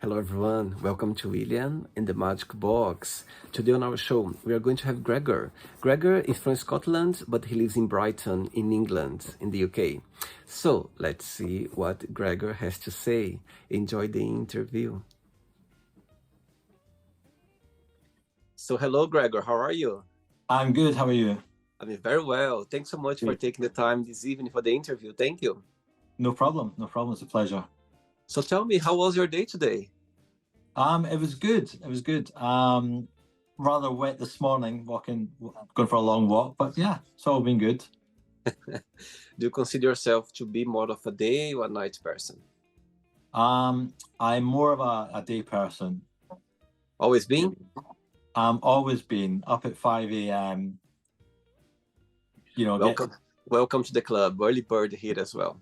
Hello everyone, welcome to William in the Magic Box. Today on our show, we are going to have Gregor. Gregor is from Scotland, but he lives in Brighton, in England, in the UK. So let's see what Gregor has to say. Enjoy the interview. So hello Gregor, how are you? I'm good. How are you? I'm very well. Thanks so much for Great. taking the time this evening for the interview. Thank you. No problem. No problem. It's a pleasure. So tell me, how was your day today? It was good. It was good. Rather wet this morning, going for a long walk, but yeah, it's all been good. Do you consider yourself to be more of a day or a night person? I'm more of a day person. Always been? Always been up at 5 a.m. You know, get Welcome to the club. Early bird here as well.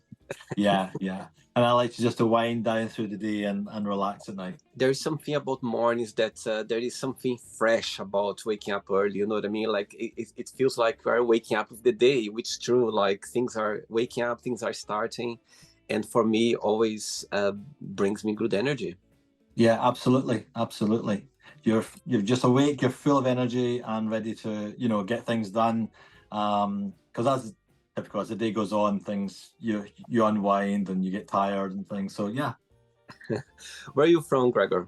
yeah, yeah. And I like to just to wind down through the day and relax at night. There is something about mornings that there is something fresh about waking up early. You know what I mean? Like it feels like we're waking up with the day, which is true. Like things are waking up, things are starting, and for me, always brings me good energy. Yeah, absolutely, absolutely. You're just awake, you're full of energy and ready to, get things done. Because as typical as the day goes on, things you unwind and you get tired and things. So yeah. Where are you from, Gregor?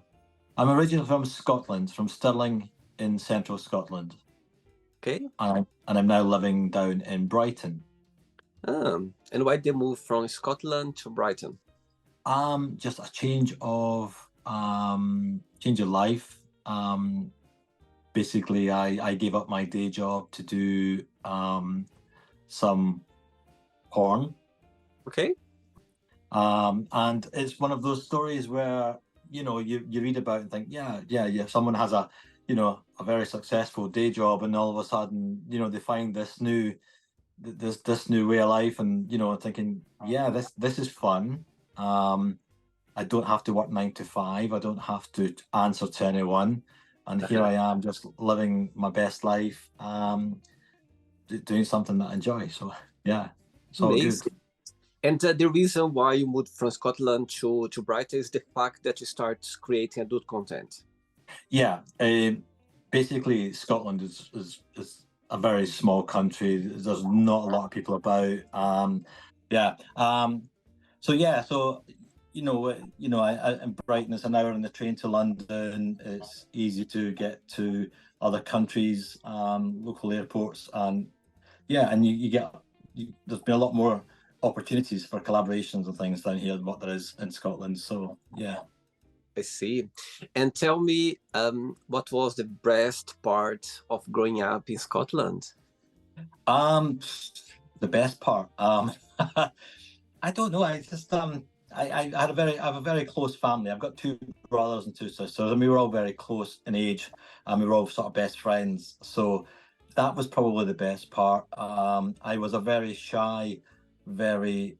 I'm originally from Scotland, from Stirling in central Scotland. Okay. And I'm now living down in Brighton. And why they move from Scotland to Brighton? Just a change of life. Basically, I gave up my day job to do some porn. Okay. And it's one of those stories where, you read about and think, yeah, someone has a very successful day job, and all of a sudden, they find this new way of life, and, thinking, yeah, this is fun. I don't have to work 9 to 5. I don't have to answer to anyone. And here I am just living my best life, doing something that I enjoy. So yeah, it's all good. And the reason why you moved from Scotland to Brighton is the fact that you start creating adult content. Yeah, basically Scotland is a very small country. There's not a lot of people about. So in Brighton, it's an hour on the train to London. It's easy to get to other countries, local airports, and there's been a lot more opportunities for collaborations and things down here than what there is in Scotland. So yeah. I see. And tell me, what was the best part of growing up in Scotland? The best part. I don't know. I have a very close family. I've got two brothers and two sisters, and we were all very close in age, and we were all sort of best friends. So that was probably the best part. I was a very shy, very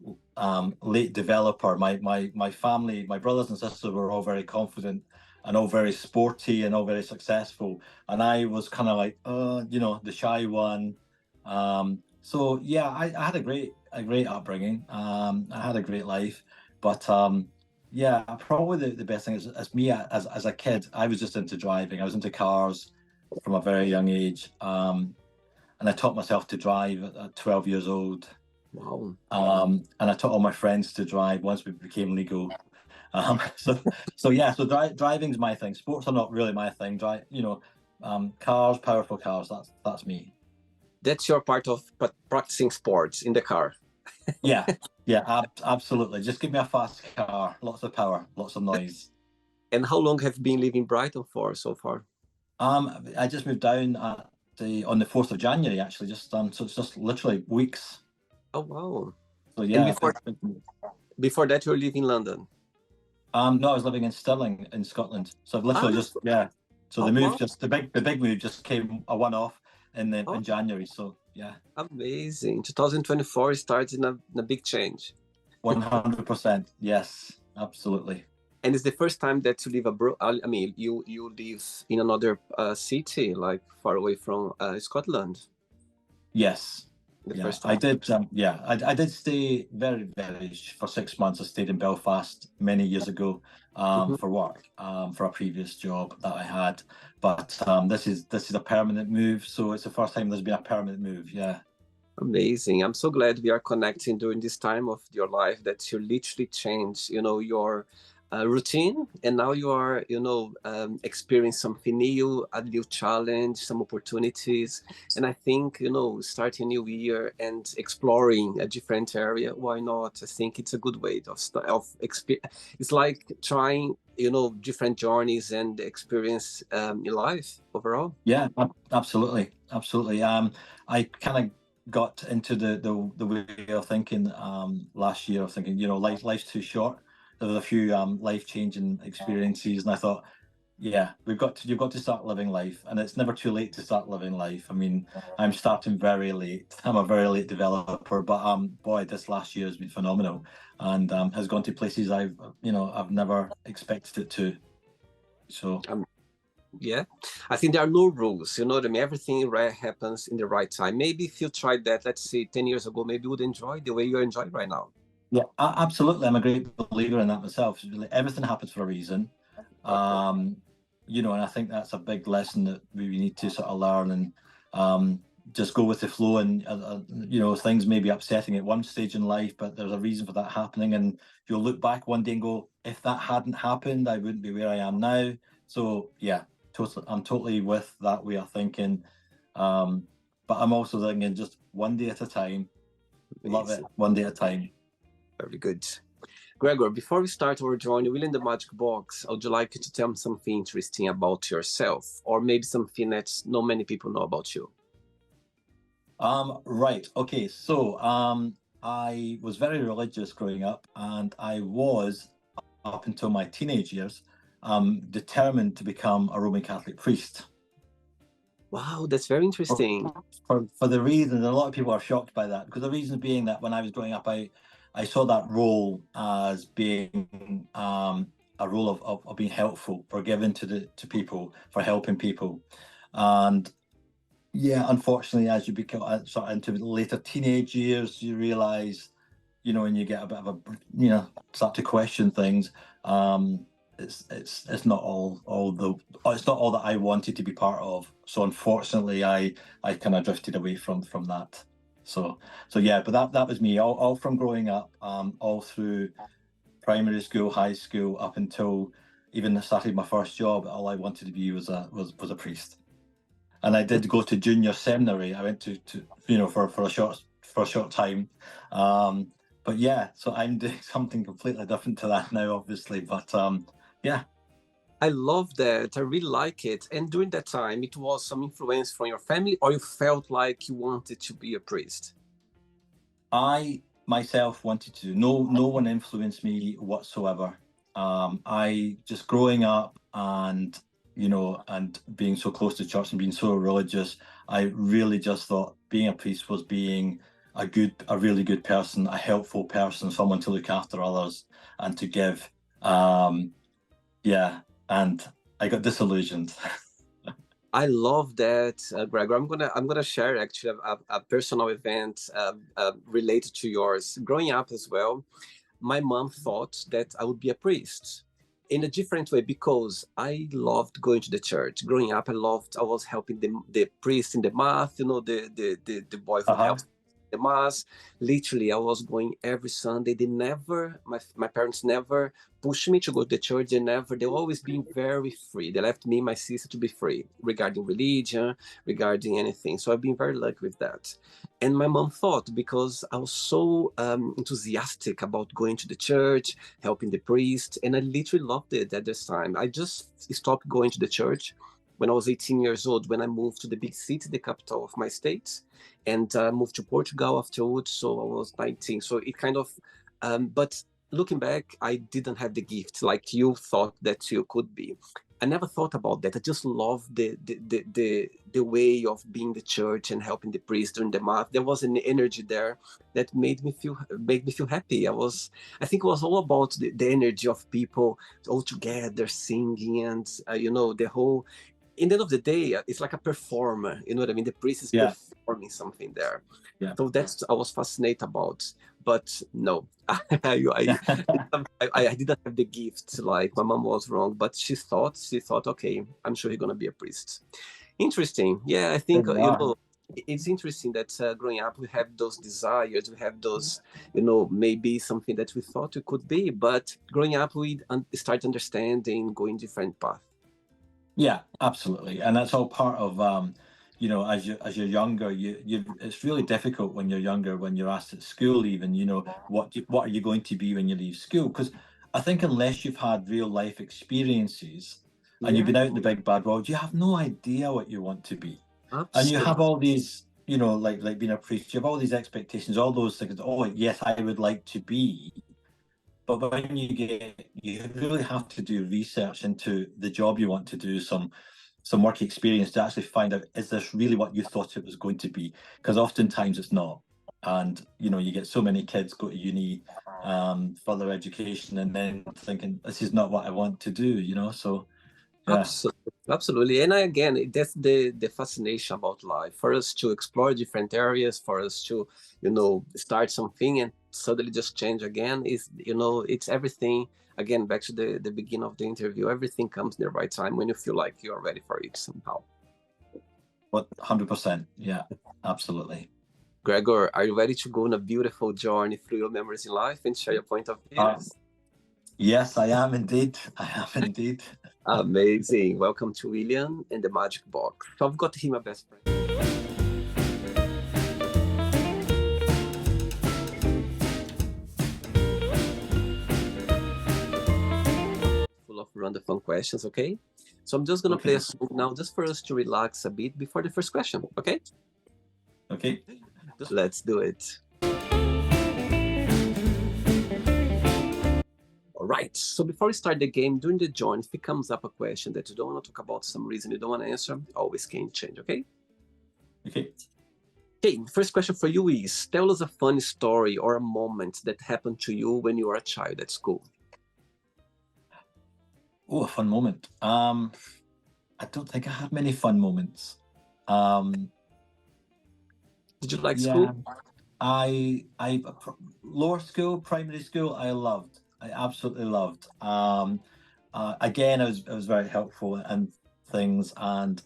late developer. My family, my brothers and sisters were all very confident and all very sporty and all very successful, and I was kind of like, the shy one. So yeah, I had a great upbringing. I had a great life, but yeah, probably the best thing is as me as a kid, I was just into driving. I was into cars from a very young age, and I taught myself to drive at 12 years old. Wow. And I taught all my friends to drive once we became legal. So driving's my thing. Sports are not really my thing. Cars, powerful cars. That's me. That's your part of practicing sports in the car. Yeah, absolutely. Just give me a fast car, lots of power, lots of noise. And how long have you been living in Brighton for so far? I just moved down on the 4th of January, actually. So it's just literally weeks. Oh wow! So yeah. And before that, you were living in London. No, I was living in Stirling in Scotland. So I've literally So the move the big move just came a one-off in January. So yeah. Amazing. 2024 starts in a big change. 100%. Yes, absolutely. And it's the first time that you live abroad. I mean, you live in another city, like far away from Scotland. Yes. the Yeah, first I time? did. I did stay for 6 months. I stayed in Belfast many years ago Mhm. for work, for a previous job that I had. But this is a permanent move, so it's the first time there's been a permanent move. Yeah. Amazing. I'm so glad we are connecting during this time of your life that you literally change, your routine, and now you are, experiencing something new, a new challenge, some opportunities. And I think, starting a new year and exploring a different area, why not? I think it's a good way it's like trying, different journeys and experience in life overall. Yeah, absolutely, absolutely. I kind of got into the way of thinking last year, of thinking, life's too short. There was a few life changing experiences, and I thought, yeah, you've got to start living life, and it's never too late to start living life. I mean, I'm starting very late. I'm a very late developer, but boy, this last year has been phenomenal, and has gone to places I've never expected it to. So. Um, Yeah, I think there are no rules. You know what I mean? Everything happens in the right time. Maybe if you tried that, let's say 10 years ago, maybe you would enjoy the way you enjoy right now. Yeah, absolutely. I'm a great believer in that myself. It's really, everything happens for a reason. Okay. Um, and I think that's a big lesson that we need to sort of learn and um, just go with the flow. And things may be upsetting at one stage in life, but there's a reason for that happening. And you'll look back one day and go, if that hadn't happened, I wouldn't be where I am now. So yeah, totally, I'm totally with that way of thinking. Um, but I'm also thinking just one day at a time. Love it, Amazing. one day at a time. Very good. Gregor, before we start our journey within the magic box, would you like you to tell me something interesting about yourself, or maybe something that not many people know about you? Right. Okay. So, I was very religious growing up, and I was, up until my teenage years, determined to become a Roman Catholic priest. Wow, that's very For, interesting. for the reason, and a lot of people are shocked by that, because the reason being that when I was growing up, I saw that role as being a role of being helpful, for giving to people, for helping people, and yeah, unfortunately, as you become sort of into the later teenage years, you realize, and you get a bit of a, start to question things. Um, it's not it's not all that I wanted to be part of. So unfortunately, I kind of drifted away from that. So yeah, but that was me all from growing up, all through primary school, high school, up until even I started my first job. All I wanted to be was a priest. And I did go to junior seminary. I went to for a short time, um, but yeah. So I'm doing something completely different to that now, obviously. But yeah, I love that. I really like it. And during that time, it was some influence from your family, or you felt like you wanted to be a priest? I myself wanted to. No one influenced me whatsoever. I just growing up and and being so close to church and being so religious, I really just thought being a priest was being a really good person, a helpful person, someone to look after others and to give. Um, yeah, and I got disillusioned. I love that, Gregor. I'm gonna share actually a personal event related to yours. Growing up as well, my mom thought that I would be a priest in a different way because I loved going to the church. Growing up, I was helping the priest in the mass. The boy who Uh-huh. helps the mass. Literally, I was going every Sunday. My parents never pushed me to go to the church. They always been very free. They left me and my sister to be free regarding religion, regarding anything. So I've been very lucky with that. And my mom thought because I was so enthusiastic about going to the church, helping the priest, and I literally loved it at this time. I just stopped going to the church when I was 18 years old, when I moved to the big city, the capital of my state, and moved to Portugal afterwards. So I was 19. So it kind of, but looking back, I didn't have the gift like you thought that you could be. I never thought about that. I just love the way of being the church and helping the priest during the mass. There was an energy there that made me feel happy. I think it was all about the energy of people all together singing and the whole. In the end of the day, it's like a performer. You know what I mean? The priest is Yeah. forming something there. Yeah. So that's I was fascinated about. But no, I I didn't have the gift. Like my mom was wrong, but she thought, okay, I'm sure he's gonna be a priest. Interesting. Yeah, I There think you are. it's interesting that growing up we have those desires, we have those, maybe something that we thought we could be, but growing up we start understanding, going different path. Yeah, absolutely, and that's all part of as you're younger, it's really difficult when you're younger, when you're asked at school, even what are you going to be when you leave school? Because I think unless you've had real life experiences and you've Yeah, been out in the big bad world, you have no idea what you want to be, and you have absolutely. all these, like being a priest, you have all these expectations, all those things. Oh, yes, I would like to be. But when you really have to do research into the job you want to do, some work experience to actually find out, is this really what you thought it was going to be? Because oftentimes it's not. And you get so many kids go to uni, further education, and then thinking this is not what I want to do. So yeah. Absolutely, absolutely. And again, that's the fascination about life. For us to explore different areas, for us to, start something and suddenly just change again is, it's everything. Again, back to the beginning of the interview, everything comes in the right time when you feel like you're ready for it somehow. What 100%. Yeah, absolutely. Gregor, are you ready to go on a beautiful journey through your memories in life and share your point of views? Yes, I am indeed. I am indeed. Amazing. Welcome to William and the Magic Box. So I've got him, my best friend. Full of random fun questions, okay? So I'm just gonna play a song now just for us to relax a bit before the first question, okay? Okay. Let's do it. All right. So before we start the game, during the join, if it comes up a question that you don't want to talk about, some reason you don't want to answer, always can change, okay? Okay. Okay, first question for you is, tell us a funny story or a moment that happened to you when you were a child at school. Oh, a fun moment. I don't think I had many fun moments. Um, Did you like yeah, school? I lower school, primary school, I loved. I absolutely loved. Again, it was very helpful and things, and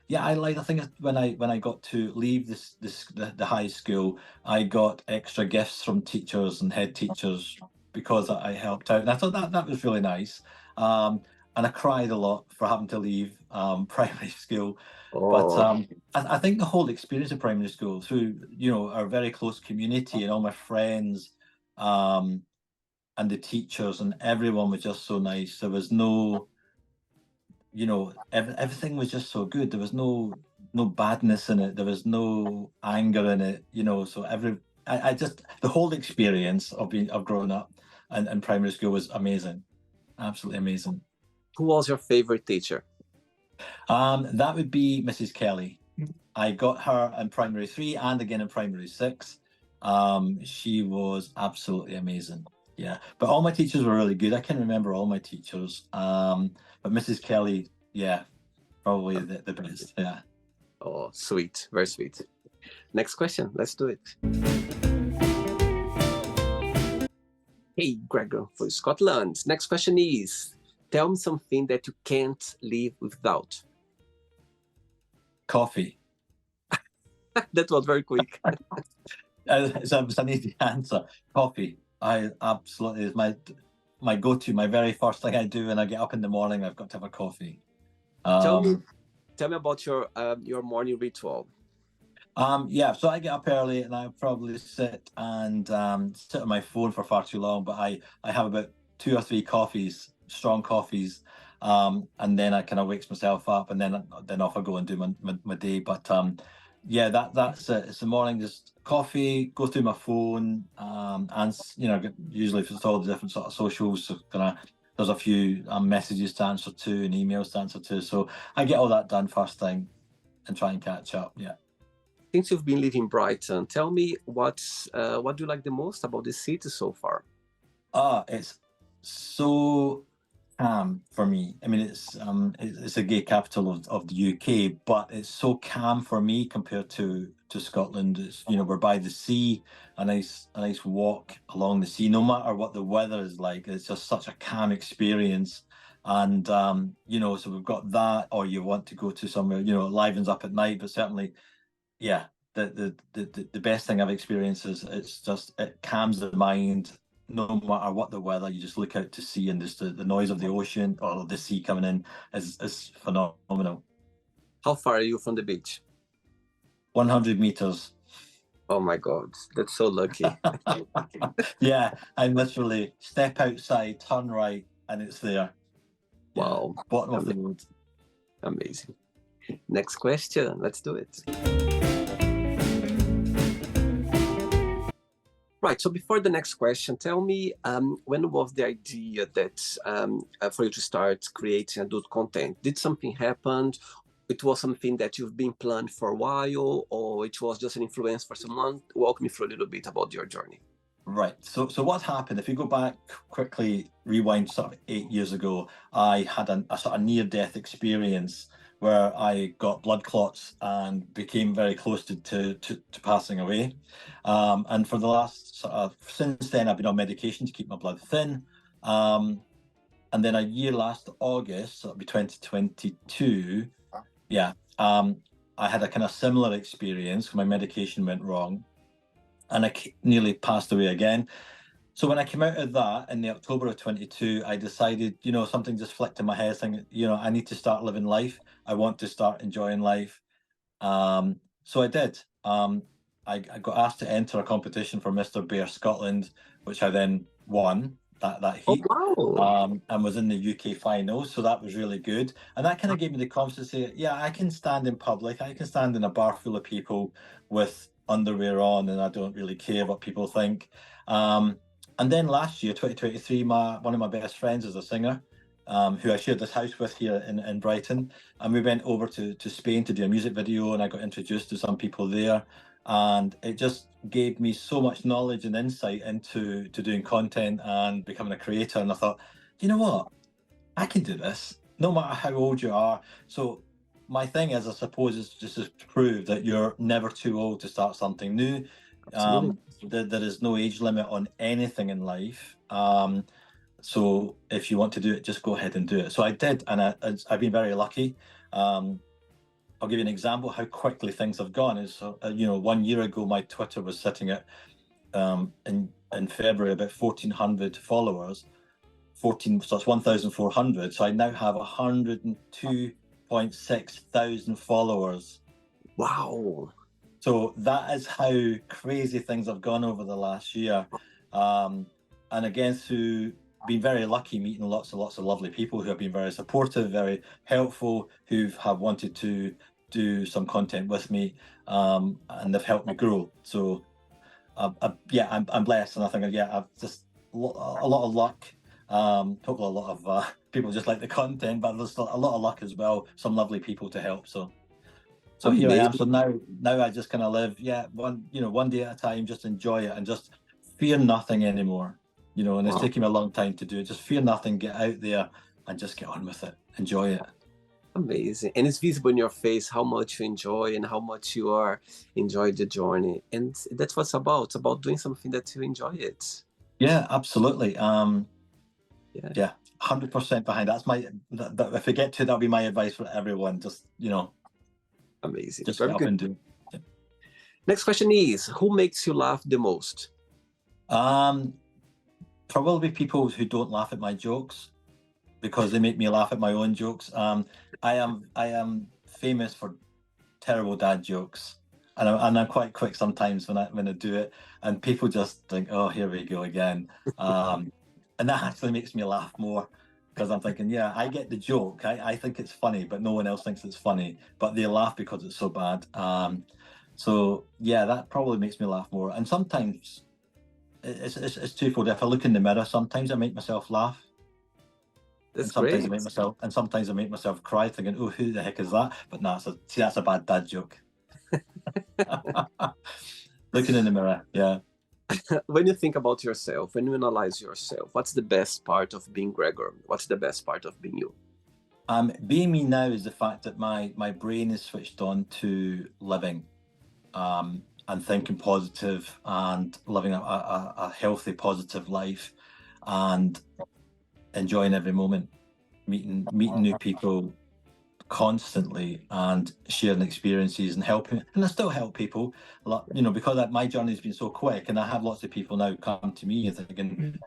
yeah, I think when I got to leave the high school, I got extra gifts from teachers and head teachers because I helped out, and I thought that was really nice. And I cried a lot for having to leave primary school, but Oh, I think the whole experience of primary school, through our very close community and all my friends, um, and the teachers and everyone was just so nice. There was no, everything was just so good. There was no badness in it. There was no anger in it. So I just, the whole experience of growing up and primary school was amazing, absolutely amazing. who was your favorite teacher? That would be Mrs. Kelly. I got her in primary 3 and again in primary 6. She was absolutely amazing. Yeah, but all my teachers were really good. I can remember all my teachers. But Mrs. Kelly, yeah, probably the best. Yeah. Oh, sweet, very sweet. Next question, let's do it. Hey, Gregor, for Scotland. Next question is, tell me something that you can't live without. Coffee. That was very quick. It's an easy answer. Coffee. I absolutely is my go-to. My very first thing I do when I get up in the morning, I've got to have a coffee. Tell me about your morning ritual. Yeah, so I get up early and I probably sit on my phone for far too long, but I have about 2 or 3 coffees, strong coffees, and then I kind of wakes myself up, and then off I go and do my day. But yeah, that's it. It's the morning, just coffee, go through my phone, and usually if it's all the different sort of socials, so there's a few messages to answer to and emails to answer to, so I get all that done first thing and try and catch up. Yeah. Since you've been living in Brighton, tell me what do you like the most about the city so far? It's so calm for me. I mean, it's a gay capital of the UK, but it's so calm for me compared to Scotland. It's, you know, we're by the sea, a nice walk along the sea, no matter what the weather is like. It's just such a calm experience. And you know, so we've got that, or you want to go to somewhere, you know, it livens up at night, but certainly, yeah, the best thing I've experienced is it calms the mind no matter what the weather. You just look out to sea, and just the noise of the ocean or the sea coming in is phenomenal. How far are you from the beach? 100 meters. Oh my God, that's so lucky. Yeah, I literally step outside, turn right, and it's there. Wow. Yeah, bottom of the road. Amazing. Next question. Let's do it. Right. So before the next question, tell me when was the idea that for you to start creating adult content? Did something happen? It was something that you've been planned for a while, or it was just an influence for someone? Walk me through a little bit about your journey. Right. So what happened? If you go back quickly, rewind sort of 8 years ago, I had a sort of near-death experience where I got blood clots and became very close to passing away. And for the last sort of since then, I've been on medication to keep my blood thin. And then a year last August, so it'll be 2022. Yeah. I had a kind of similar experience. My medication went wrong, and I nearly passed away again. So when I came out of that in the October of 22, I decided, you know, something just flicked in my head, thinking, you know, I need to start living life. I want to start enjoying life. So I did. I got asked to enter a competition for Mr. Bear Scotland, which I then won that heat. Oh, wow. And was in the UK final. So that was really good. And that kind of gave me the confidence to say, yeah, I can stand in public. I can stand in a bar full of people with underwear on, and I don't really care what people think. And then last year, 2023, one of my best friends is a singer, who I shared this house with here in Brighton. And we went over to Spain to do a music video, and I got introduced to some people there. And it just gave me so much knowledge and insight into doing content and becoming a creator. And I thought, you know what? I can do this, no matter how old you are. So my thing is, I suppose, is just to prove that you're never too old to start something new. Absolutely. There is no age limit on anything in life. So if you want to do it, just go ahead and do it. So I did, and I've been very lucky. I'll give you an example how quickly things have gone. Is you know, 1 year ago, my Twitter was sitting at in February about 1,400 followers. So it's 1,400. So I now have 102.6 thousand followers. Wow. So that is how crazy things have gone over the last year. And again, through being very lucky, meeting lots and lots of lovely people who have been very supportive, very helpful, who have wanted to do some content with me, and they've helped me grow. So yeah, I'm blessed, and I think, yeah, I've just a lot of luck. Hopefully a lot of people just like the content, but there's a lot of luck as well. Some lovely people to help. So here I am. So now I just kind of live, yeah, one day at a time, just enjoy it and just fear nothing anymore. You know, and it's taken me a long time to do it. Just fear nothing, get out there and just get on with it. Enjoy it. Amazing. And it's visible in your face how much you enjoy and how much you are enjoying the journey. And that's what it's about. It's about doing something that you enjoy it. Yeah, absolutely. Yeah, 100% behind. That's if we get to, that'll be my advice for everyone. Just, you know, amazing. just Very get up good. and do it. Yeah. Next question is, who makes you laugh the most? Probably people who don't laugh at my jokes, because they make me laugh at my own jokes. I am famous for terrible dad jokes, and I'm quite quick sometimes when I do it, and people just think, oh, here we go again. And that actually makes me laugh more, because I'm thinking, yeah, I get the joke. I think it's funny, but no one else thinks it's funny, but they laugh because it's so bad. So yeah, that probably makes me laugh more. And sometimes it's twofold. If I look in the mirror, sometimes I make myself laugh. That's sometimes great. sometimes I make myself cry, thinking, "Oh, who the heck is that?" But no, that's a bad dad joke. Looking in the mirror, yeah. When you think about yourself, when you analyze yourself, what's the best part of being Gregor? What's the best part of being you? Being me now is the fact that my brain is switched on to living, and thinking positive and living a healthy, positive life, and enjoying every moment, meeting new people constantly, and sharing experiences and helping. And I still help people a lot, because my journey has been so quick, and I have lots of people now come to me and thinking,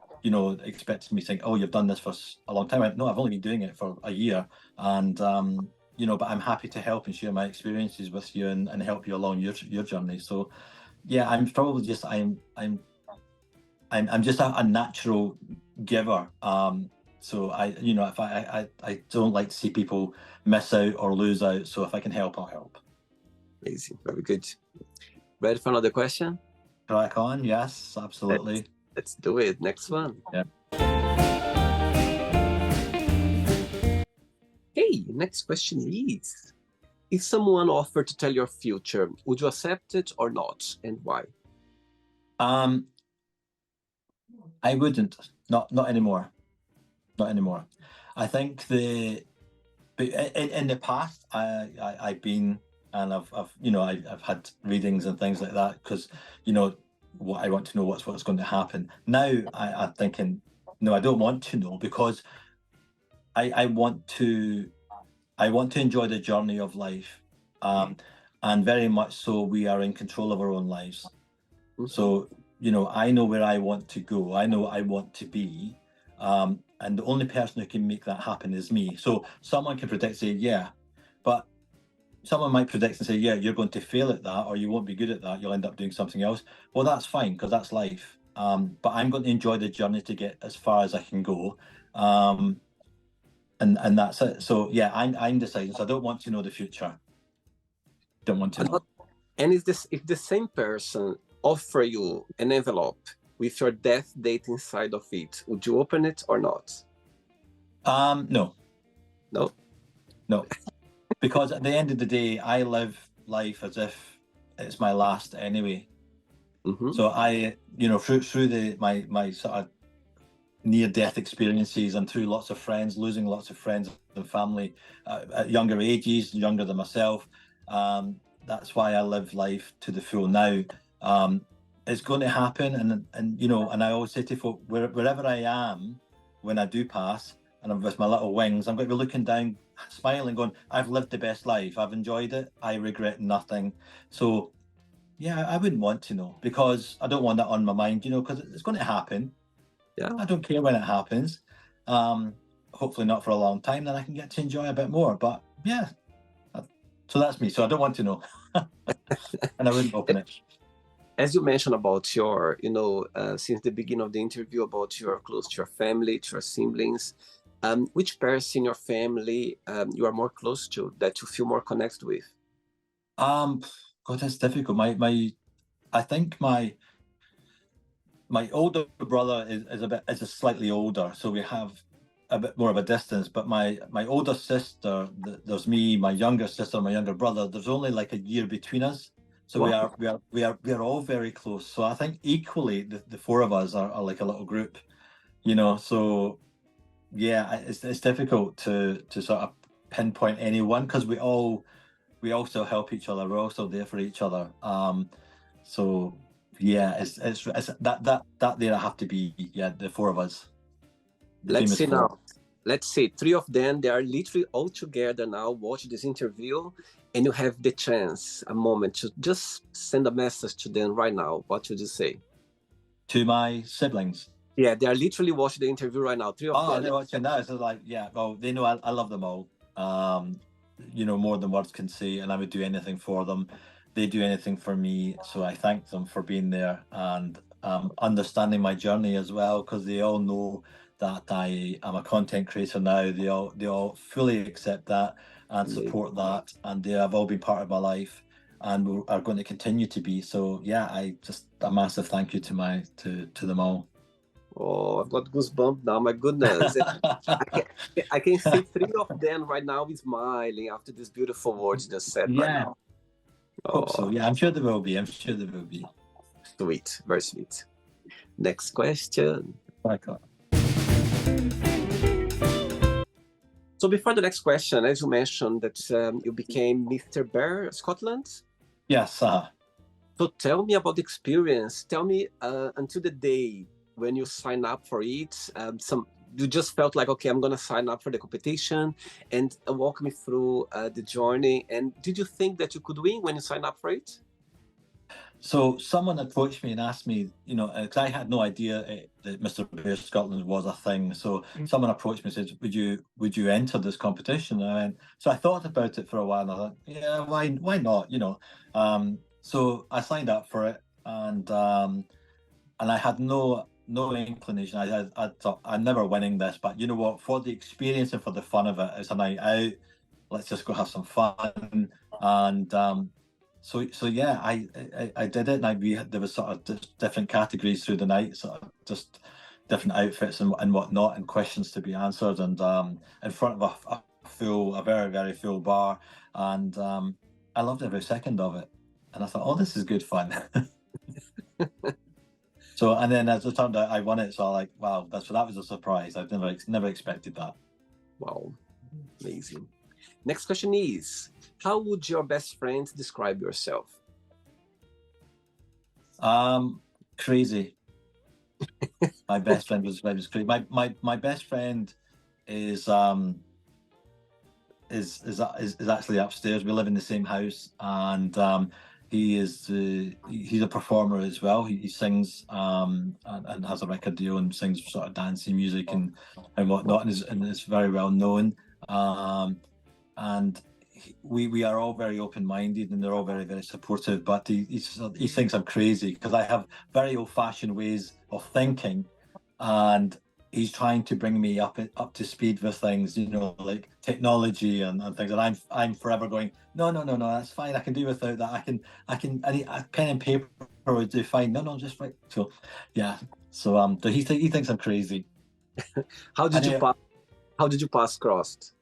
expecting me to think, oh, you've done this for a long time. No, I've only been doing it for a year, and but I'm happy to help and share my experiences with you, and help you along your journey. So yeah, I'm probably just I'm just a natural giver. So if I don't like to see people miss out or lose out. So if I can help, I'll help. Amazing, very good. Ready for another question? Crack on, yes, absolutely. Let's do it. Next one. Yeah. Okay, next question is, if someone offered to tell your future, would you accept it or not, and why? I wouldn't. Not anymore. Not anymore. I think in the past, I've been, and I've had readings and things like that, because what I want to know, what's going to happen. Now I'm thinking, no, I don't want to know, because I want to enjoy the journey of life, and very much so we are in control of our own lives. Mm-hmm. So I know where I want to go. I know what I want to be. And the only person who can make that happen is me. So someone can predict, say, yeah, but someone might predict and say, yeah, you're going to fail at that, or you won't be good at that. You'll end up doing something else. Well, that's fine, because that's life. But I'm going to enjoy the journey to get as far as I can go. And that's it. So yeah, I'm deciding. So I don't want to know the future. Don't want to know. And if the same person offer you an envelope with your death date inside of it, would you open it or not? No. No. Because at the end of the day, I live life as if it's my last anyway. Mm-hmm. So I, through my sort of near-death experiences, and through lots of friends, losing lots of friends and family at younger ages, younger than myself. That's why I live life to the full now. It's going to happen, and I always say to folk, wherever I am when I do pass, and I'm with my little wings, I'm going to be looking down, smiling, going, I've lived the best life. I've enjoyed it. I regret nothing. So yeah, I wouldn't want to know, because I don't want that on my mind, because it's going to happen. Yeah, I don't care when it happens. Hopefully not for a long time, then I can get to enjoy a bit more. But yeah, so that's me. So I don't want to know. And I wouldn't open it. As you mentioned about your, since the beginning of the interview, about you're close to your family, to your siblings, which person in your family you are more close to, that you feel more connected with? God, that's difficult. I think my older brother is slightly older, so we have a bit more of a distance. But my older sister, there's me, my younger sister, my younger brother. There's only like a year between us, so wow. we are all very close. So I think equally the four of us are like a little group, So yeah, it's difficult to sort of pinpoint anyone, because we also help each other. We're also there for each other. So yeah, it's that there have to be, the four of us. Let's see now. Let's see, three of them, they are literally all together now, watch this interview, and you have the chance, a moment, to just send a message to them right now. What would you say? To my siblings? Yeah, they are literally watching the interview right now. Three of them. Oh, they're watching now. So like, yeah, well, they know I love them all. More than words can say, and I would do anything for them. They do anything for me, so I thank them for being there and understanding my journey as well, because they all know that I am a content creator now. They all fully accept that and support that, and they have all been part of my life and are going to continue to be. So yeah, a massive thank you to them all. Oh, I've got goosebumps now, my goodness. I can see three of them right now smiling after these beautiful words just said right now. Hope so. Yeah, I'm sure there will be. Sweet, very sweet. Next question. My God. So before the next question, as you mentioned that you became Mr. Bear Scotland. Yes. So tell me about the experience. Tell me until the day when you sign up for it. You just felt like, okay, I'm gonna sign up for the competition, and walk me through the journey. And did you think that you could win when you signed up for it? So someone approached me and asked me, because I had no idea that Mr. Bear Scotland was a thing. So someone approached me and said, "Would you enter this competition?" And I went, so I thought about it for a while, and I thought, yeah, why not? So I signed up for it, and I had no inclination. I thought I'm never winning this, but you know what? For the experience and for the fun of it, it's a night out. Let's just go have some fun. And so yeah, I did it, and there was sort of different categories through the night, sort of just different outfits and whatnot, and questions to be answered, and in front of a very, very full bar, and I loved every second of it, and I thought, oh, this is good fun. So, and then as it turned out, I won it. So, wow, that was a surprise. I've never expected that. Wow, amazing. Next question is, how would your best friend describe yourself? Crazy. My best friend was crazy. My best friend is actually upstairs. We live in the same house, and he's a performer as well. He sings and has a record deal and sings sort of dancing music and whatnot, and is very well known. And we are all very open-minded, and they're all very, very supportive. But he thinks I'm crazy because I have very old-fashioned ways of thinking, and he's trying to bring me up to speed with things, like technology and things. And I'm forever going, no, that's fine. I can do without that. A pen and paper would do fine. No, just right. So yeah. So he thinks I'm crazy. How did you pass crossed?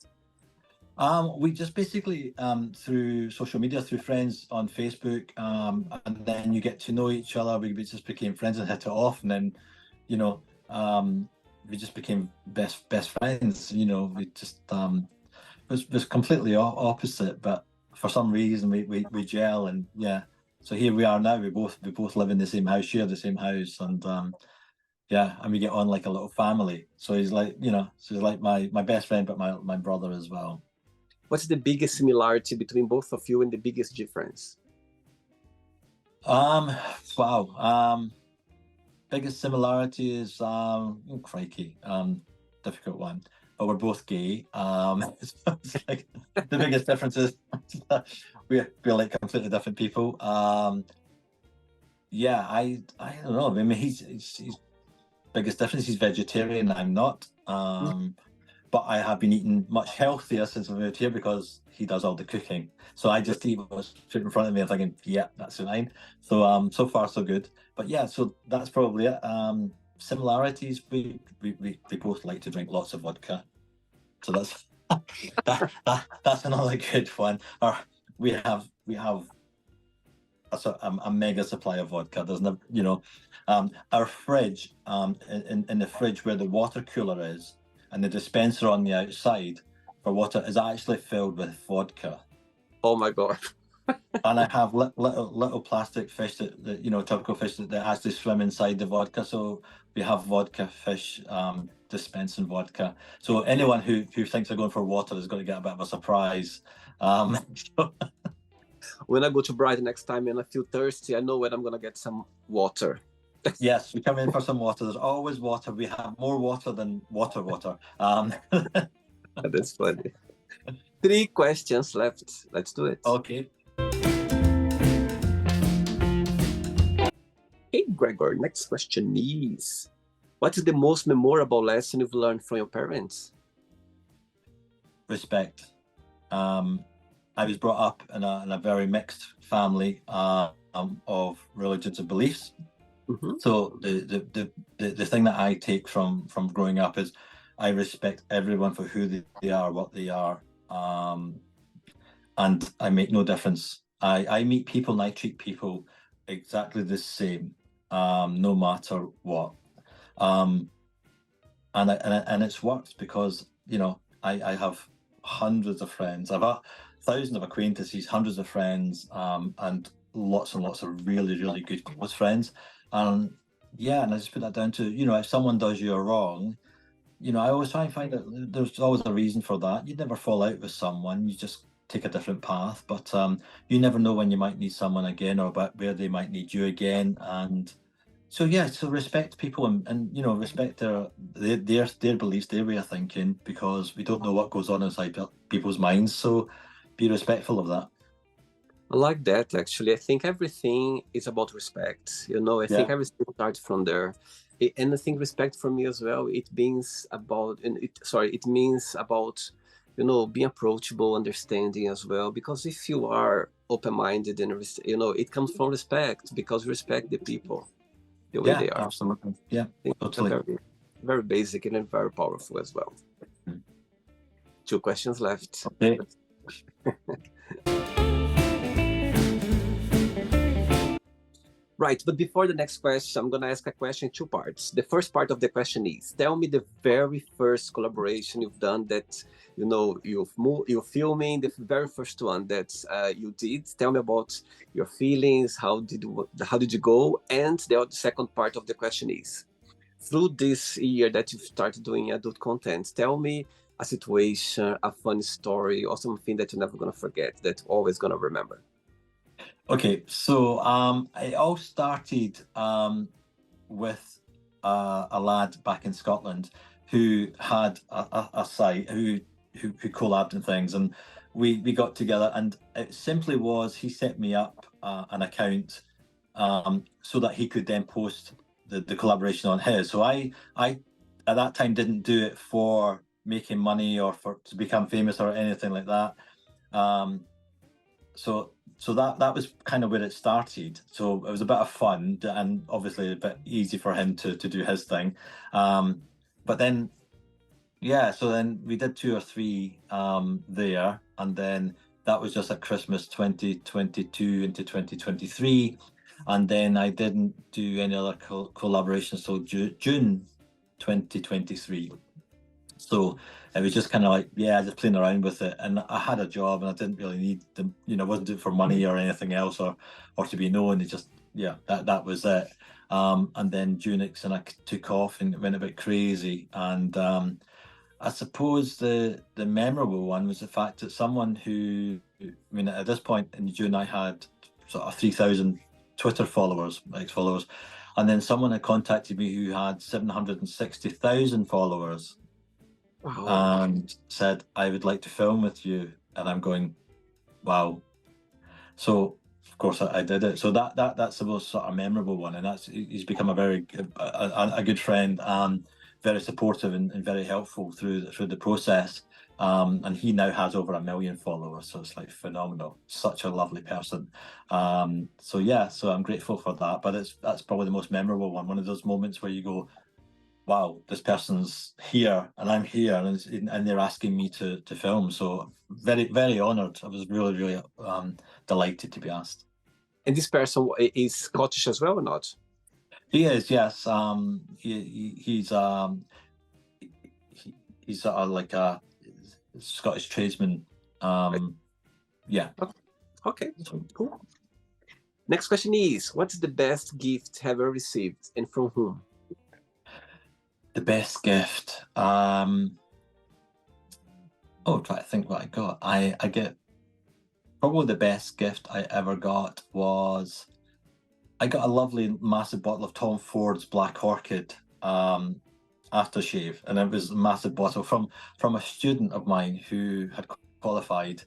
We just basically through social media, through friends on Facebook, and then you get to know each other. We just became friends and hit it off, and then, we just became best friends. We just was completely opposite, but for some reason we gel, and yeah. So here we are now. We both live in the same house, share the same house, and yeah, and we get on like a little family. So he's like, so he's like my best friend, but my brother as well. What's the biggest similarity between both of you and the biggest difference? Wow. Biggest similarity is crikey, difficult one. But we're both gay. So it's like the biggest difference is we're like completely different people. Yeah, I don't know. I mean, he's biggest difference. He's vegetarian. I'm not. But I have been eating much healthier since I moved here because he does all the cooking. So I just eat what's put in front of me and thinking, yeah, that's fine. So so far so good. But yeah, so that's probably it. Similarities, we both like to drink lots of vodka. So that's that's another good one. Or we have a mega supply of vodka. There's no, our fridge, in the fridge where the water cooler is, and the dispenser on the outside for water is actually filled with vodka. Oh my God. And I have little plastic fish that tropical fish that actually swim inside the vodka. So we have vodka fish dispensing vodka. So anyone who thinks they're going for water is going to get a bit of a surprise. When I go to Brighton next time and I feel thirsty, I know when I'm going to get some water. Yes, we come in for some water. There's always water. We have more water than water. That's funny. 3 questions left. Let's do it. Okay. Hey, Gregor, next question is, what is the most memorable lesson you've learned from your parents? Respect. I was brought up in a very mixed family of religions and beliefs. Mm-hmm. So the thing that I take from growing up is I respect everyone for who they are, what they are, and I make no difference. I meet people and I treat people exactly the same. no matter what. Um, and it's worked because, you know, I have hundreds of friends. I've thousands of acquaintances, hundreds of friends, and lots of really, really good close friends. And yeah, and I just put that down to, you know, if someone does you a wrong, you know, I always try and find that there's always a reason for that. You'd never fall out with someone, you just take a different path. But you never know when you might need someone again, or about where they might need you again. And so yeah, so respect people, and you know, respect their beliefs, their way of thinking, because we don't know what goes on inside people's minds. So be respectful of that. I like that actually. I think everything is about respect. You know, I think Yeah, everything starts from there. And I think respect for me as well, it means about, it means about, you know, being approachable, understanding as well. Because if you are open-minded and, you know, it comes from respect, because respect the people the way yeah, they are. absolutely. Yeah, I think it's a totally. very, very basic and very powerful as well. Mm. 2 questions left. Okay. Right, but before the next question, I'm gonna ask a question in 2 parts. The first part of the question is: tell me the very first collaboration you've done that you know you're filming, the very first one that you did. Tell me about your feelings. How did you go? And the second part of the question is: through this year that you've started doing adult content, tell me a situation, a funny story, or something that you're never gonna forget, that you're always gonna remember. Okay, so it all started with a lad back in Scotland who had a site who collabed and things, and we got together, and it simply was he set me up an account so that he could then post the collaboration on his. So I at that time didn't do it for making money or for to become famous or anything like that. Um, so that was kind of where it started. So it was a bit of fun and obviously a bit easy for him to do his thing. But then yeah, so then we did 2 or 3 there, and then that was just at Christmas 2022 into 2023, and then I didn't do any other collaborations till June 2023. So it was just kind of like, yeah, just playing around with it. And I had a job and I didn't really need to, you know, wasn't doing it for money or anything else or to be known. It just, yeah, that was it. And then Junix and I took off and it went a bit crazy. And I suppose the memorable one was the fact that someone who, I mean, at this point in June, I had sort of 3,000 Twitter followers, ex-followers. And then someone had contacted me who had 760,000 followers Wow. and said, I would like to film with you. And I'm going, wow. So of course I did it. So that's the most sort of memorable one. And he's become a very a good friend, very supportive and very helpful through the process. And he now has over 1 million followers, so it's like phenomenal. Such a lovely person. So yeah, so I'm grateful for that. But that's probably the most memorable one. One of those moments where you go, wow, this person's here and I'm here, and they're asking me to film. So very, very honoured. I was really, really delighted to be asked. And this person is Scottish as well or not? He is, yes. He's like a Scottish tradesman. Yeah. Okay, cool. Next question is: what's the best gift have you ever received and from whom? The best gift. Try to think what I got. I get probably the best gift I ever got was I got a lovely massive bottle of Tom Ford's Black Orchid aftershave, and it was a massive bottle from a student of mine who had qualified,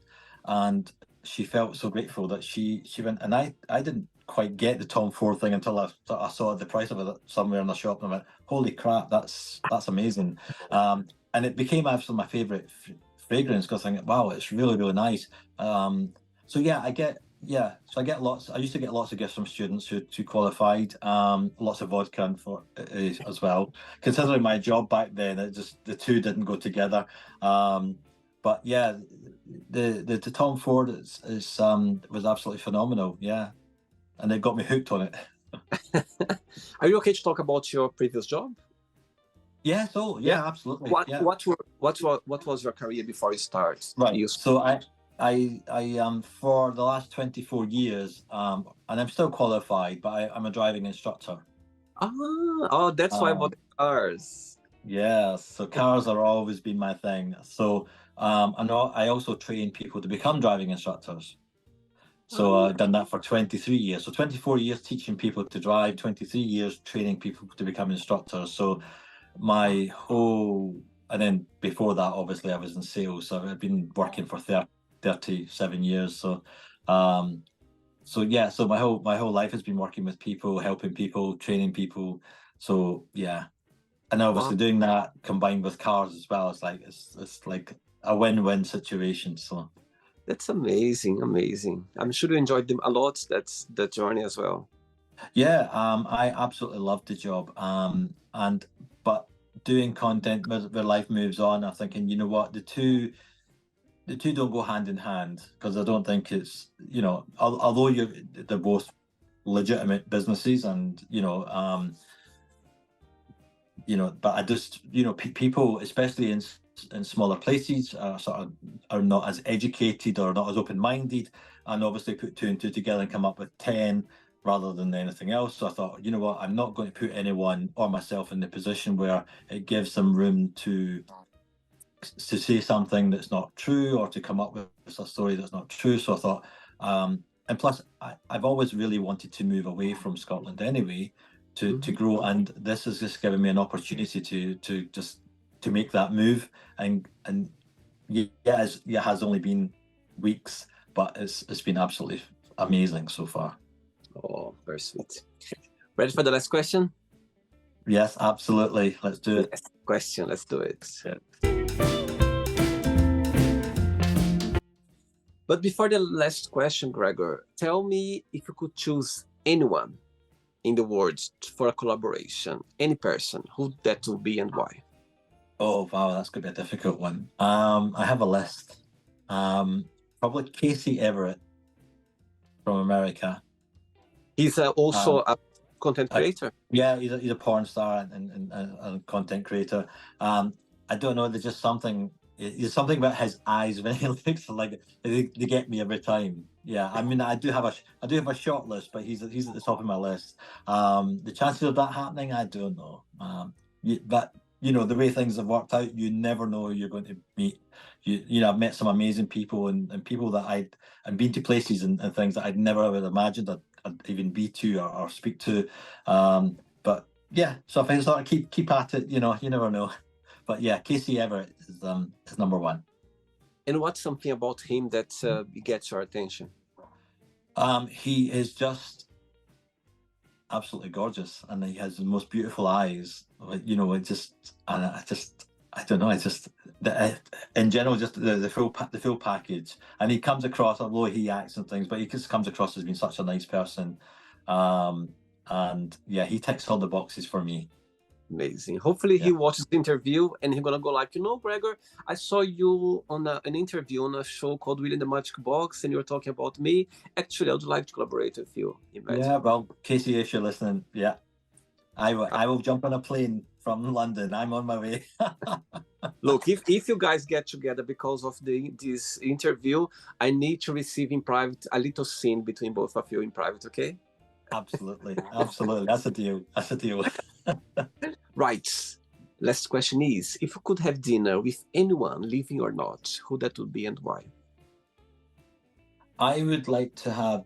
and she felt so grateful that she went, and I didn't quite get the Tom Ford thing until I saw the price of it somewhere in the shop, and I went, holy crap, that's amazing. And it became absolutely my favorite fragrance because I think, wow, it's really, really nice. So yeah, so I get lots. I used to get lots of gifts from students who qualified. Lots of vodka and for as well. Considering my job back then, it just the two didn't go together. But yeah, the Tom Ford is was absolutely phenomenal. Yeah, and it got me hooked on it. Are you okay to talk about your previous job? Yeah, so yeah, absolutely. What Yeah. what was your career before you start? Right. You So I for the last 24 years, and I'm still qualified, but I'm a driving instructor. oh, that's why I bought Um, the cars. yeah, so cars are always been my thing. So I also train people to become driving instructors. So Ah, I've done that for 23 years. So 24 years teaching people to drive, 23 years training people to become instructors. So my whole, and then before that, obviously, I was in sales. So I've been working for 37 years. Um, so yeah, so my whole life has been working with people, helping people, training people. So yeah, and wow, obviously doing that combined with cars as well. It's like a win-win situation. So. that's amazing, amazing. I'm sure you enjoyed them a lot. That's the journey as well. Yeah, I absolutely loved the job. And but doing content where life moves on, I'm thinking, you know what, the two don't go hand in hand because I don't think it's, although they're both legitimate businesses, and but I just, people, especially in smaller places, sort of are not as educated or not as open-minded, and obviously put two and two together and come up with 10 rather than anything else. So I thought, you know what, I'm not going to put anyone or myself in the position where it gives them room to say something that's not true or to come up with a story that's not true. So I thought, and plus, I've always really wanted to move away from Scotland anyway, to Mhm. grow, and this has just given me an opportunity to just to make that move. And yeah, it has only been weeks, but it's been absolutely amazing so far. Oh, very sweet. Ready for the last question? Yes, absolutely. Let's do it. Last question. Let's do it. Yeah. But before the last question, Gregor, tell me if you could choose anyone in the world for a collaboration, any person, who that would be and why. Oh wow, that's gonna be a difficult one. I have a list. Probably Casey Everett from America. He's also Um, a content I, creator. yeah, he's a porn star and content creator. I don't know. There's just something. There's something about his eyes when he looks like they get me every time. Yeah, I mean, I do have a short list, but he's at the top of my list. The chances of that happening, I don't know. But the way things have worked out, you never know who you're going to meet. I've met some amazing people, and people that I've been to places and things that I'd never would imagined I'd even be to or speak to. But yeah, so if I sort of keep at it, you never know. But yeah, Casey Everett is number one. And what's something about him that gets your attention? He is just absolutely gorgeous, and he has the most beautiful eyes. It just, and I don't know. It's just in general, just the full package. And he comes across, although he acts and things, but he just comes across as being such a nice person. Um, and yeah, he ticks all the boxes for me. Amazing. Hopefully he Yeah. watches the interview and he's gonna go like, Gregor, I saw you on an interview on a show called William the Magic Box and you were talking about me. Actually, I would like to collaborate with you. Yeah, Imagine. well, Casey, if you're listening, yeah, I will jump on a plane from London. I'm on my way. Look, if you guys get together because of this interview, I need to receive in private a little scene between both of you in private, okay? Absolutely, absolutely. That's a deal. That's a deal. Right. Last question is, if you could have dinner with anyone, living or not, who that would be and why? I would like to have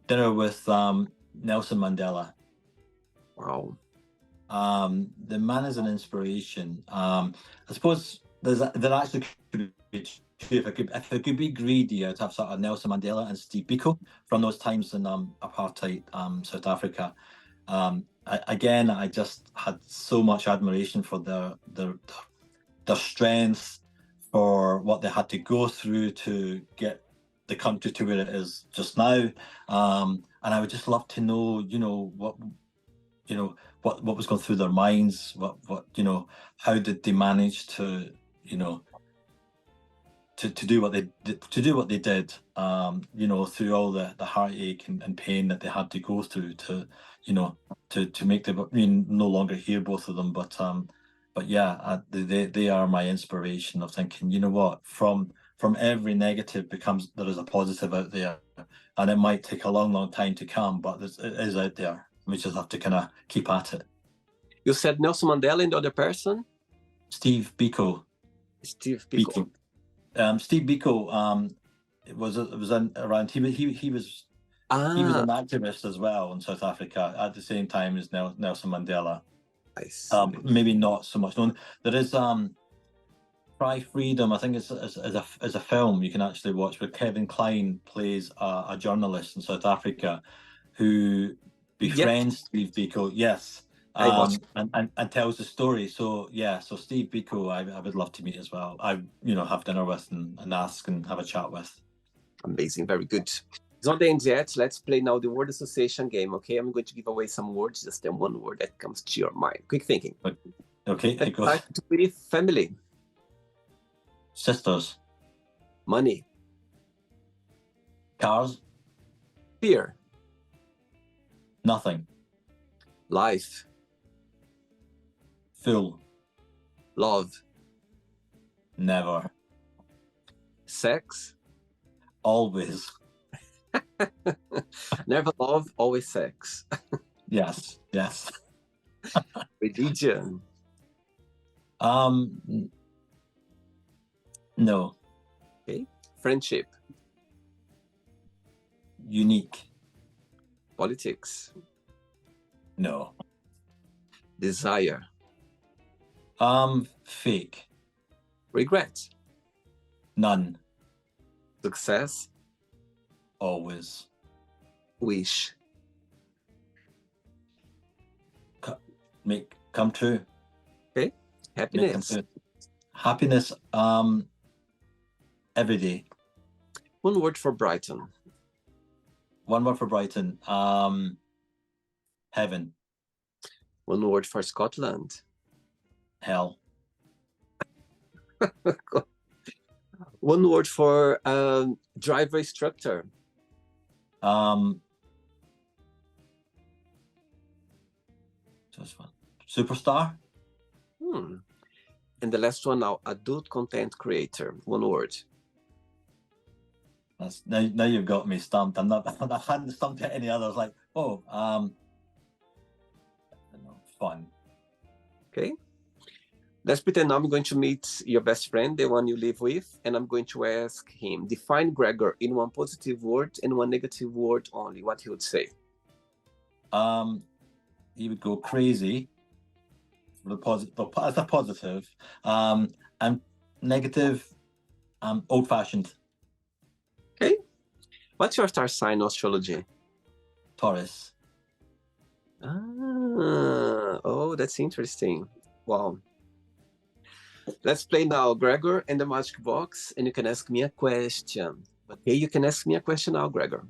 dinner with Nelson Mandela. Wow. The man is an inspiration. I suppose there actually could be two. If I could be greedy, I'd have sort of Nelson Mandela and Steve Biko from those times in apartheid South Africa. Again, I just had so much admiration for their strength, for what they had to go through to get the country to where it is just now. And I would just love to know, what was going through their minds, how did they manage to, to do what they did, you know, through all the heartache and pain that they had to go through to, you know, to make them, I mean, no longer hear both of them, but yeah, they are my inspiration of thinking, you know what, from every negative there is a positive out there, and it might take a long time to come, but it is out there. We just have to kind of keep at it. You said Nelson Mandela and the other person? Steve Biko. Steve Biko. Steve Biko, it was around. He was an activist as well in South Africa at the same time as Nelson Mandela. I see. Maybe not so much known. There is Try Freedom. I think it's as a film you can actually watch, where Kevin Kline plays a journalist in South Africa who befriends Steve Biko. Yes. And tells the story. So yeah, so Steve Biko, I would love to meet as well. I have dinner with and ask and have a chat with. Amazing, very good. It's not the end yet. Let's play now the word association game. Okay, I'm going to give away some words. Just then one word that comes to your mind. Quick thinking. Okay, let's start with family. Sisters. Money. Cars. Fear. Nothing. Life. Full. Love. Never. Sex. Always. Never love, always sex. Yes. Religion. No. Okay. Friendship. Unique. Politics. No. Desire. Fake. Regret. None. Success. Always. Wish. Come true. Okay. Happiness. Happiness. Every day. One word for Brighton. One word for Brighton. Heaven. One word for Scotland. Hell. One word for driver instructor. Just one. Superstar. And the last one now, adult content creator. One word. That's now you've got me stumped. I hadn't stumped at any others. Like, fun. Okay. Let's pretend now I'm going to meet your best friend, the one you live with, and I'm going to ask him, define Gregor in one positive word and one negative word only. What he would say? He would go crazy. As a positive, and negative, old-fashioned. Okay. What's your star sign astrology? Taurus. Oh, that's interesting. Wow. Let's play now, Gregor, and the magic box, and you can ask me a question. Okay, you can ask me a question now, Gregor.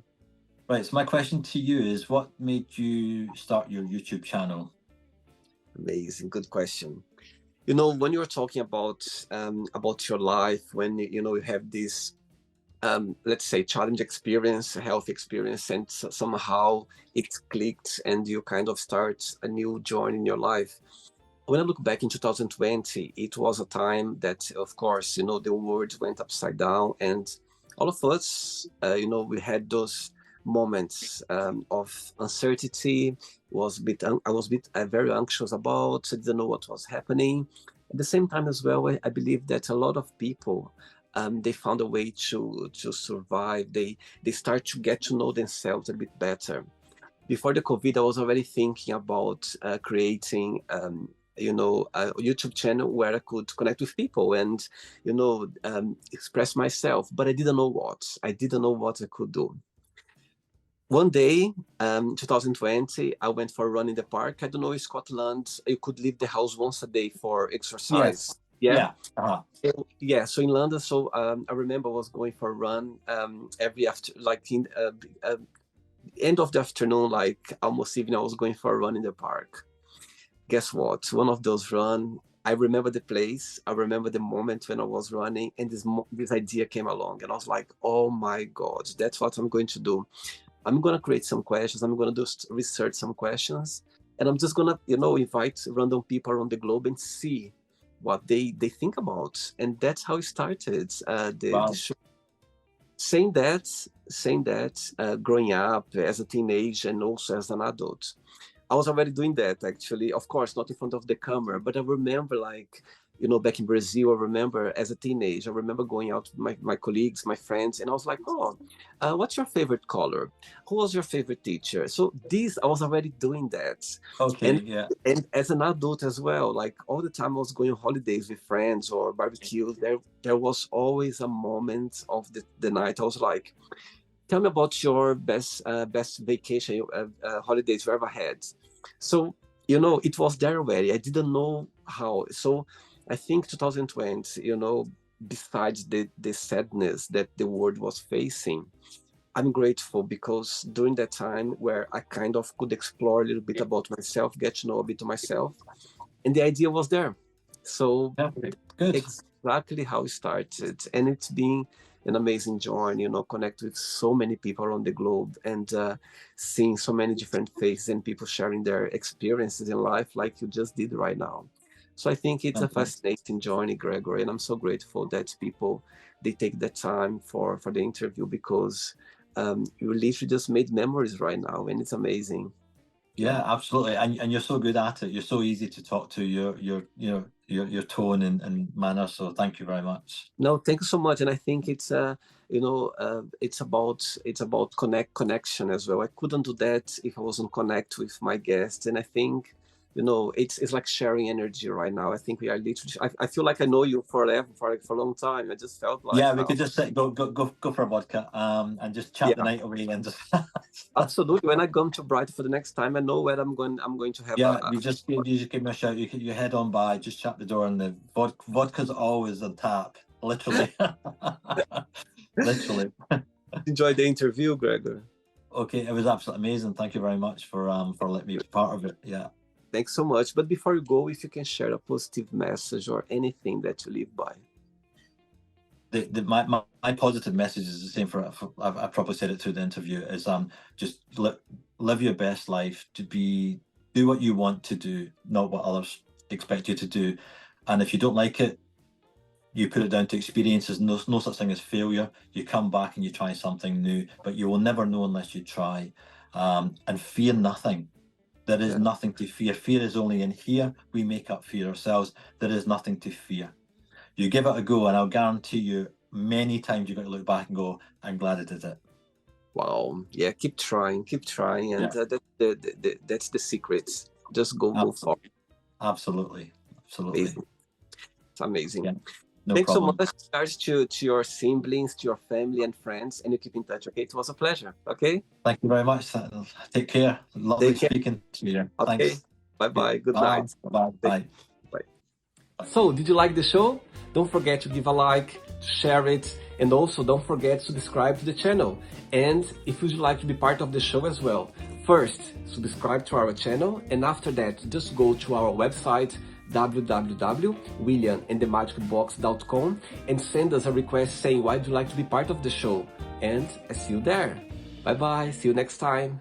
Right, so my question to you is, what made you start your YouTube channel? Amazing, good question. You know, when you're talking about your life, when you have this let's say challenge experience, health experience, and somehow it clicked and you kind of start a new journey in your life. When I look back in 2020, it was a time that, of course, the world went upside down, and all of us, we had those moments of uncertainty. I was very anxious about, I didn't know what was happening. At the same time as well, I believe that a lot of people, they found a way to survive. They start to get to know themselves a bit better. Before the COVID, I was already thinking about creating a YouTube channel where I could connect with people and express myself, but I didn't know what I could do. One day, 2020, I went for a run in the park. I don't know, in Scotland, you could leave the house once a day for exercise. Yes. Yeah. So in London, I remember I was going for a run every after, like in end of the afternoon, like almost evening, I was going for a run in the park. Guess what? One of those runs, I remember the place. I remember the moment when I was running, and this idea came along, and I was like, "Oh my God, that's what I'm going to do. I'm gonna create some questions. I'm gonna do research some questions, and I'm just gonna, invite random people around the globe and see what they think about." And that's how it started. The Wow. show. Saying that, growing up as a teenager and also as an adult, I was already doing that actually. Of course, not in front of the camera, but I remember like, back in Brazil, I remember as a teenager, I remember going out with my colleagues, my friends, and I was like, oh, what's your favorite color? Who was your favorite teacher? So this, I was already doing that. Okay, And yeah. and as an adult as well, like all the time I was going on holidays with friends or barbecues, there was always a moment of the night. I was like, tell me about your best vacation holidays you ever had. So it was there already. I didn't know how. So I think 2020, besides the sadness that the world was facing, I'm grateful because during that time where I kind of could explore a little bit about myself, get to know a bit of myself, and the idea was there. So Yeah, good. exactly how it started, and it's been an amazing journey, connect with so many people around the globe, and seeing so many different faces and people sharing their experiences in life like you just did right now. So I think it's a Okay. fascinating journey, Gregory, and I'm so grateful that people, they take the time for the interview, because you literally just made memories right now, and it's amazing. Yeah. Yeah, absolutely. And you're so good at it. You're so easy to talk to. Your tone and manner. So thank you very much. No, thank you so much. And I think it's about connection as well. I couldn't do that if I wasn't connect with my guests. And I think, it's like sharing energy right now. I think we are literally. I feel like I know you forever, for a long time. I just felt like Yeah, we now. could just sit, go for a vodka, and just chat the Yeah, night away and just absolutely. When I come to Brighton for the next time, I know where I'm going to have yeah, a you just give me a shout. You head on by, just shut the door, and the vodka's always on tap. Literally, literally. enjoy the interview, Gregor. Okay, it was absolutely amazing. Thank you very much for letting me be part of it. Yeah. Thanks so much. But before you go, if you can share a positive message or anything that you live by. My positive message is the same for I've probably said it through the interview, is just live your best life, do what you want to do, not what others expect you to do. And if you don't like it, you put it down to experiences. No such thing as failure. You come back and you try something new, but you will never know unless you try. And fear nothing. There is Yeah. nothing to fear. Fear is only in here. We make up fear ourselves. There is nothing to fear. You give it a go, and I'll guarantee you, many times you're going to look back and go, "I'm glad I did it." Wow. Yeah, keep trying, and Yeah, that's the secret. Just go move forward. absolutely, absolutely, absolutely. Amazing. It's amazing. Yeah, no Thanks so problem. much, guys, to your siblings, to your family and friends, and you keep in touch. Okay, it was a pleasure. Okay, Thank you very much. Take care. Lovely take care. speaking to you. Okay, Thanks. bye bye. Good Bye. night. Bye. Bye. Bye. So, did you like the show? Don't forget to give a like, to share it, and also don't forget to subscribe to the channel. And if you'd like to be part of the show as well, first, subscribe to our channel, and after that, just go to our website, www.williamandthemagicbox.com, and send us a request saying why would you like to be part of the show. And I see you there. Bye bye, see you next time.